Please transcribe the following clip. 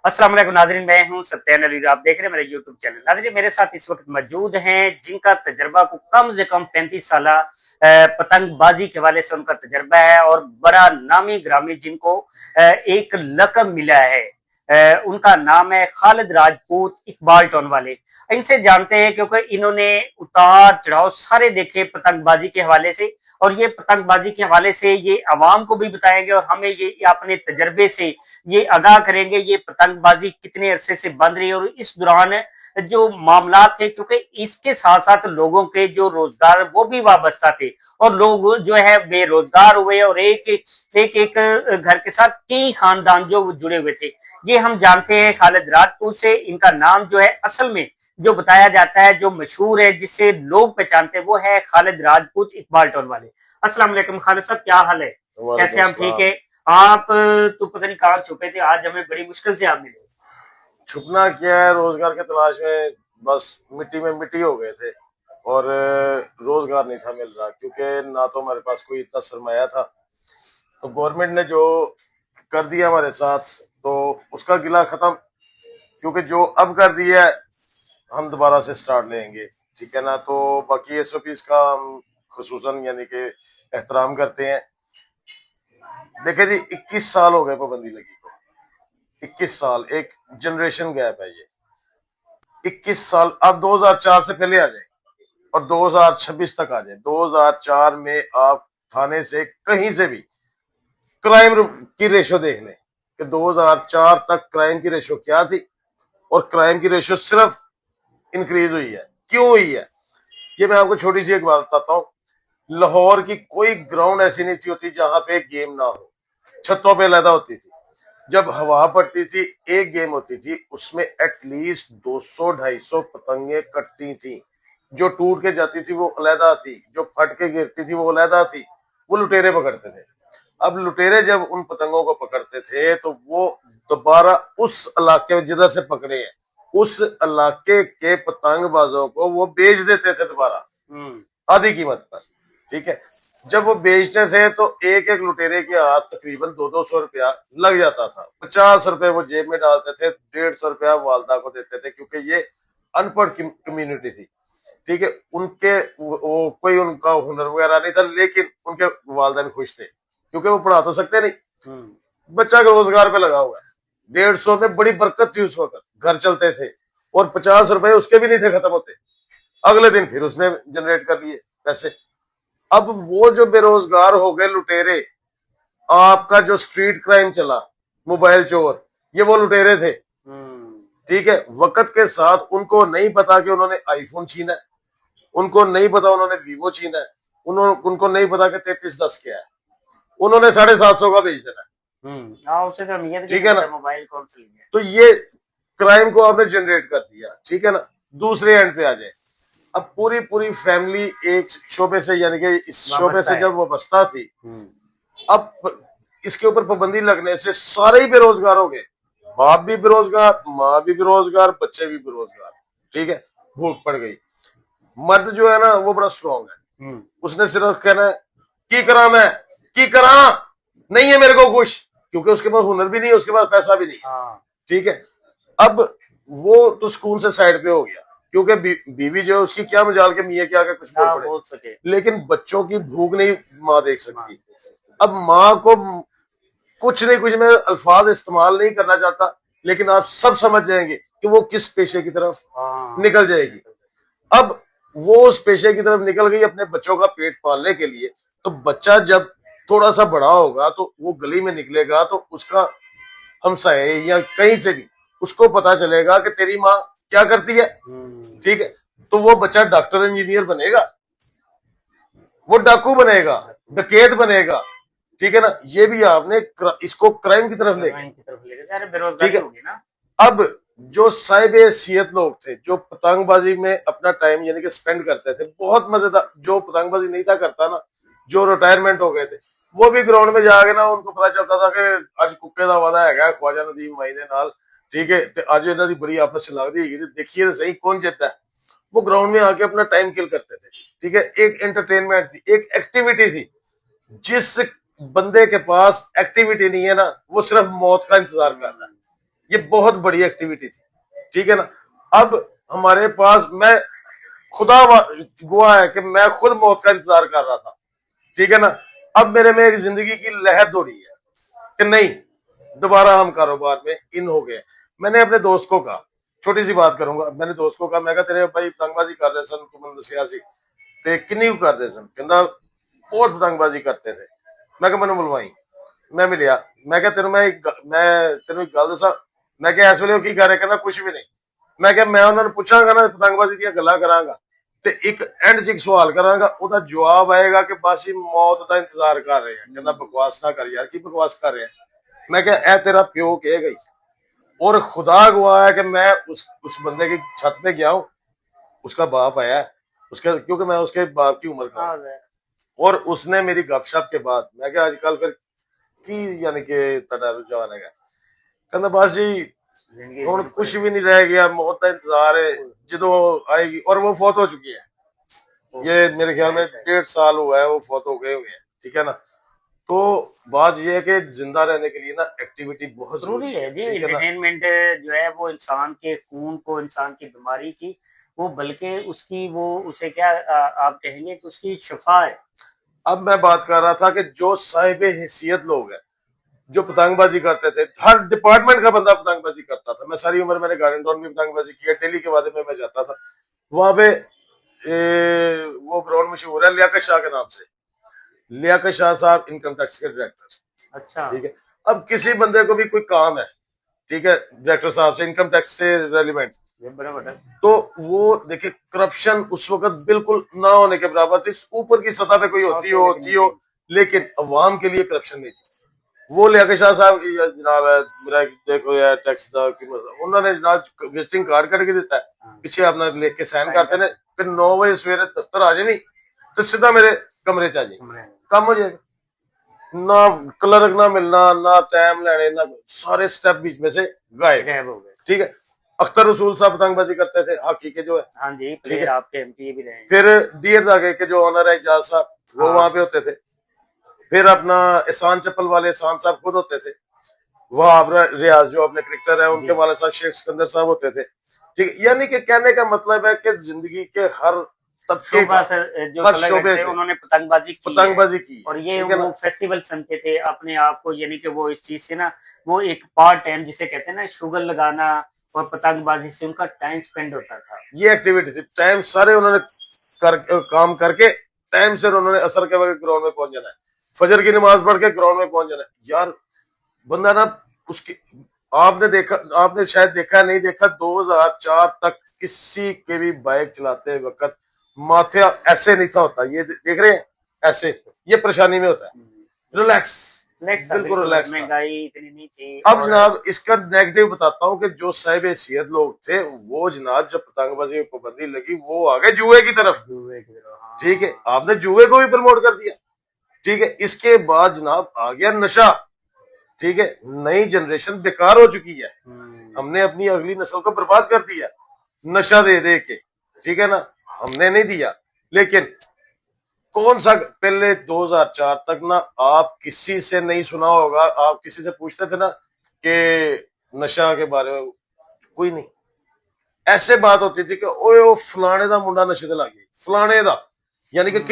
अस्सलाम वालेकुम नाज़रीन, मैं हूं सत्यान अली। आप देख रहे हैं मेरे यूट्यूब चैनल। नाज़रीन, मेरे साथ इस वक्त मौजूद हैं जिनका तजर्बा को कम से कम 35 साल पतंगबाजी के हवाले से उनका तजर्बा है और बड़ा नामी ग्रामी जिनको एक लकब मिला है। उनका नाम है खालिद राजपूत, इकबाल टोन वाले। इनसे जानते हैं क्योंकि इन्होंने उतार चढ़ाव सारे देखे पतंगबाजी के हवाले से, और ये पतंगबाजी के हवाले से ये अवाम को भी बताएंगे और हमें ये अपने तजर्बे से ये आगाह करेंगे ये पतंगबाजी कितने अरसे से बंद रही और इस दौरान जो मामला थे, क्योंकि इसके साथ साथ लोगों के जो रोजगार वो भी वाबस्ता थे और लोग जो है बेरोजगार हुए और एक एक घर के साथ कई खानदान जो जुड़े हुए थे। ये हम जानते हैं खालिद राजपूत से। इनका नाम जो है असल में जो बताया जाता है, जो मशहूर है, जिससे लोग पहचानते हैं, वो है खालिद राजपूत, इकबाल टोल वाले। अस्सलाम वालेकुम खालिद साहब, क्या हाल है? कैसे? हम ठीक है। आप तो पता नहीं कहाँ छुपे थे, आज हमें बड़ी मुश्किल से आप मिले। छुपना क्या है, रोजगार के तलाश में बस मिट्टी में मिट्टी हो गए थे। और रोजगार नहीं था मिल रहा, क्योंकि ना तो हमारे पास कोई इतना सरमाया था। तो गवर्नमेंट ने जो कर दिया हमारे साथ, तो उसका गिला खत्म। क्योंकि जो अब कर दिया है, हम दोबारा से स्टार्ट लेंगे। ठीक है ना। तो बाकी एसओपीज का हम खुसूसन यानी कि एहतराम करते हैं। देखिए जी, 21 साल हो गए पाबंदी लगी को। 21 साल एक जनरेशन गैप है ये। 21 साल। अब 2004 से पहले आ जाए और 2026 तक आ जाए। 2004 में आप थाने से कहीं से भी क्राइम की रेशो देख लें कि 2004 तक क्राइम की रेशो क्या थी, और क्राइम की रेशो सिर्फ इंक्रीज हुई है। क्यों हुई है, ये मैं आपको छोटी सी एक बात बताता हूँ। लाहौर की कोई ग्राउंड ऐसी नहीं थी होती जहां पे गेम ना हो। छतों पे लैदा होती थी। जब हवा पड़ती थी, एक गेम होती थी, उसमें एटलीस्ट 200-250 पतंगे कटती थी। जो टूट के जाती थी वो अलहदा थी, जो फट के गिरती थी वो अलहदा थी। वो लुटेरे पकड़ते थे। अब लुटेरे जब उन पतंगों को पकड़ते थे तो वो दोबारा उस इलाके में जिधर से पकड़े हैं, उस इलाके के पतंगबाजों को वो बेच देते थे दोबारा आधी कीमत पर। ठीक है। जब वो बेचते थे तो एक एक लुटेरे के हाथ तकरीबन 200-200 रुपया लग जाता था। 50 रुपए वो जेब में डालते थे, 150 रुपया वालदा को देते थे, क्योंकि ये अनपढ़ कम्युनिटी थी। ठीक है। उनके वो कोई उनका हुनर वगैरह नहीं था, लेकिन उनके वालदेन खुश थे क्योंकि वो पढ़ा तो सकते नहीं। बच्चा का रोजगार पे लगा हुआ है। 150 में बड़ी बरकत थी उस वक्त, घर चलते थे। और 50 रुपए उसके भी नहीं थे खत्म होते। अगले दिन फिर उसने जनरेट कर लिए पैसे। अब वो जो बेरोजगार हो गए लुटेरे, आपका जो स्ट्रीट क्राइम चला, मोबाइल चोर, ये वो लुटेरे थे। ठीक है। वक्त के साथ उनको नहीं पता कि उन्होंने आईफोन छीना है, उनको नहीं पता उन्होंने वीवो छीना है, उनको नहीं पता कि 3310 क्या है। उन्होंने 750 का बेच देना है। उसे तो अहमियत ठीक है ना। मोबाइल कौन सा लिया। तो ये क्राइम को आपने जनरेट कर दिया। ठीक है ना। दूसरे एंड पे आ जाए। अब पूरी पूरी फैमिली एक शोबे से यानी कि इस शोबे से जब वो बसता थी, अब इसके ऊपर पाबंदी लगने से सारे ही बेरोजगार हो गए। बाप भी बेरोजगार, माँ भी बेरोजगार, बच्चे भी बेरोजगार। ठीक है। भूख पड़ गई। मर्द जो है ना वो बड़ा स्ट्रांग है। उसने सिर्फ कहना है की करा, मैं की करा, नहीं है मेरे को खुश, क्योंकि उसके पास हुनर भी नहीं है, उसके पास पैसा भी नहीं। ठीक है। अब वो तो सुकून से साइड पे हो गया, क्योंकि बीवी जो है उसकी क्या मजाल के मियाँ के आगे कुछ बोल पड़े। लेकिन बच्चों की भूख नहीं माँ देख सकती। अब माँ को कुछ नहीं, कुछ मैं अल्फाज इस्तेमाल नहीं करना चाहता, लेकिन आप सब समझ जाएंगे कि वो किस पेशे की तरफ निकल जाएगी। अब वो उस पेशे की तरफ निकल गई अपने बच्चों का पेट पालने के लिए। तो बच्चा जब थोड़ा सा बड़ा होगा तो वो गली में निकलेगा तो उसका हमसाए या कहीं से भी उसको पता चलेगा कि तेरी माँ क्या करती है। ठीक है। तो वो बच्चा डॉक्टर इंजीनियर बनेगा, वो डाकू बनेगा, डकैत बनेगा। ठीक है ना। ये भी आपने इसको क्राइम की तरफ लेके। ठीक है। अब जो साहिब हैसियत लोग थे, जो पतंगबाजी में अपना टाइम यानी कि स्पेंड करते थे, बहुत मजेदार, जो पतंगबाजी नहीं था करता ना, जो रिटायरमेंट हो गए थे, वो भी ग्राउंड में जाके ना उनको पता चलता था कि आज कुत्ते का वादा है ख्वाजा नदीम भाई ने नाल। ठीक है। तो आज इन्हों की बड़ी आपस से लगती है, देखिए तो सही कौन जीतता है। वो ग्राउंड में आके अपना टाइम किल करते थे। ठीक है। एक एंटरटेनमेंट थी, एक एक्टिविटी थी। जिस बंदे के पास एक्टिविटी नहीं है ना, वो सिर्फ मौत का इंतजार कर रहा है। ये बहुत बड़ी एक्टिविटी थी, ठीक है ना। अब हमारे पास, मैं खुदा गवाह है कि मैं खुद मौत का इंतजार कर रहा था, ठीक है ना। अब मेरे में एक जिंदगी की लहर दौड़ी है कि नहीं, दोबारा हम कारोबार में इन हो गए। मैंने अपने दोस्त को कहा, छोटी सी बात करूंगा, मैंने दोस्त को कहा, मैं कहा तेरे भाई पतंगबाजी कर रहे सन, तुम दसिया सी ते किन्नी कर रहे सन, कहना बहुत पतंगबाजी करते थे। मैं कहा मैंने बुलवाई, मैं मिलिया, मैं क्या तेन मैं तेन एक गल दसा, मैं क्या इस वे की कर रहे, कहना कुछ भी नहीं। मैं क्या मैं उन्होंने पूछांगा ना पतंगबाजी दी गल्लां करांगा ते एक एंड च एक सवाल करांगा, ओदा जवाब आएगा कि बस ही मौत का इंतजार कर रहे हैं। कहना बकवास ना कर यार, की बकवास कर रहे हैं। मैं क्या ए तेरा प्यो कह गई, और खुदा गवाह है कि मैं उस बंदे की छत पे गया हूं, उसका बाप आया है, उसके क्योंकि मैं उसके बाप की उम्र का हूं, और उसने मेरी गपशप के बाद मैं क्या आजकल फिर की यानी कि तड़ा रुझान है, कहना बस जी ਹੁਣ कुछ भी नहीं रह गया, मौत का इंतजार है जो आएगी। और वो फौत हो चुकी है, ये मेरे ख्याल में 1.5 साल हुआ है वो फौत हो गए हुए हैं, ठीक है ना। तो बात ये है कि जिंदा रहने के लिए ना एक्टिविटी बहुत जरूरी है जी। ठीक है ना। एंटरटेनमेंट जो है वो इंसान के खून को, इंसान की बीमारी की, वो बल्कि उसकी वो उसे क्या आप कहेंगे कि उसकी शिफा है। अब मैं बात कर रहा था कि जो साहिब हैसियत लोग हैं जो पतंगबाजी करते थे, हर डिपार्टमेंट का बंदा पतंगबाजी करता था। मैं सारी उम्र मैंने गार्डन टाउन में पतंगबाजी की है, दिल्ली के वादे में मैं जाता था, वहां पे वो ग्राउंड मशहूर है लियाकत शाह के नाम से, लियाकत शाह साहब इनकम टैक्स के डायरेक्टर, अच्छा। ठीक है। अब किसी बंदे को भी कोई काम है, ठीक है, डायरेक्टर साहब से इनकम टैक्स से रेलिवेंट, तो वो देखिए करप्शन उस वक्त बिल्कुल ना होने के बराबर थी। ऊपर की सतह पे कोई होती हो, लेकिन अवाम के लिए करप्शन नहीं थी। वो लियाकत शाह साहब जनाब है, मेरा देखो यार टैक्स उन्होंने जनाब विजिटिंग कार्ड करके देता है, पीछे अपना लिख के साइन करते हैं, फिर 9 बजे सवेरे दफ्तर आ जाए तो सीधा मेरे कमरे च आ जाए, काम हो जाएगा। ना क्लर्क ना मिलना, ना टाइम लेने, ना सारे स्टेप बीच में से गायब हो गए, ठीक है। अख्तर रसूल साहब पतंगबाजी करते थे, हॉकी के जो है, हाँ जी, ठीक है, आपके एमपी भी रहे। फिर डियर दागे के जो ऑनर है एजाज साहब, वो वहां पे होते थे। फिर अपना एहसान चप्पल वाले एहसान साहब खुद होते थे, वहां रियाज जो अपने क्रिकेटर है उनके वाले साहब शेख सिकंदर साहब होते थे, ठीक है। यानी कि कहने का मतलब है कि जिंदगी के हर तबके का, हर शोबे से उन्होंने पतंगबाजी की और ये वो फेस्टिवल समझते थे अपने आप को, यानी कि वो इस चीज से ना, वो एक पार्ट टाइम जिसे कहते हैं ना शुगर लगाना, और पतंगबाजी से उनका टाइम स्पेंड होता था। ये एक्टिविटी थी, टाइम सारे उन्होंने काम करके टाइम से उन्होंने असर के वक्त ग्राउंड में पहुंच जाना है, फजर की नमाज पढ़ के ग्राउंड में पहुंच जाना है। यार बंदा ना उसकी, आपने देखा, आपने शायद देखा नहीं देखा, 2004 तक किसी के भी बाइक चलाते वक्त माथे ऐसे नहीं था होता, ये देख रहे हैं ऐसे, ये परेशानी में होता है, रिलैक्स, बिल्कुल रिलैक्स, महंगाई इतनी नहीं थी। अब जनाब इसका नेगेटिव बताता हूँ कि जो साहिब हैसियत लोग थे वो जनाब जब पतंगबाजी में पाबंदी लगी वो आ गए जुए की तरफ, ठीक है, आपने जुए को भी प्रमोट कर दिया, ठीक है। इसके बाद जनाब आ गया नशा, ठीक है, नई जनरेशन बेकार हो चुकी है, हमने अपनी अगली नस्ल को बर्बाद कर दिया नशा दे दे के, ठीक है ना। हमने नहीं दिया, लेकिन कौन सा पहले 2004 तक ना आप किसी से नहीं सुना होगा, आप किसी से पूछते थे ना कि नशा के बारे में, कोई नहीं, ऐसे बात होती थी कि ओए ओ फलाने दा मुंडा नशे ते लग गया, फलाने दा, यानी कि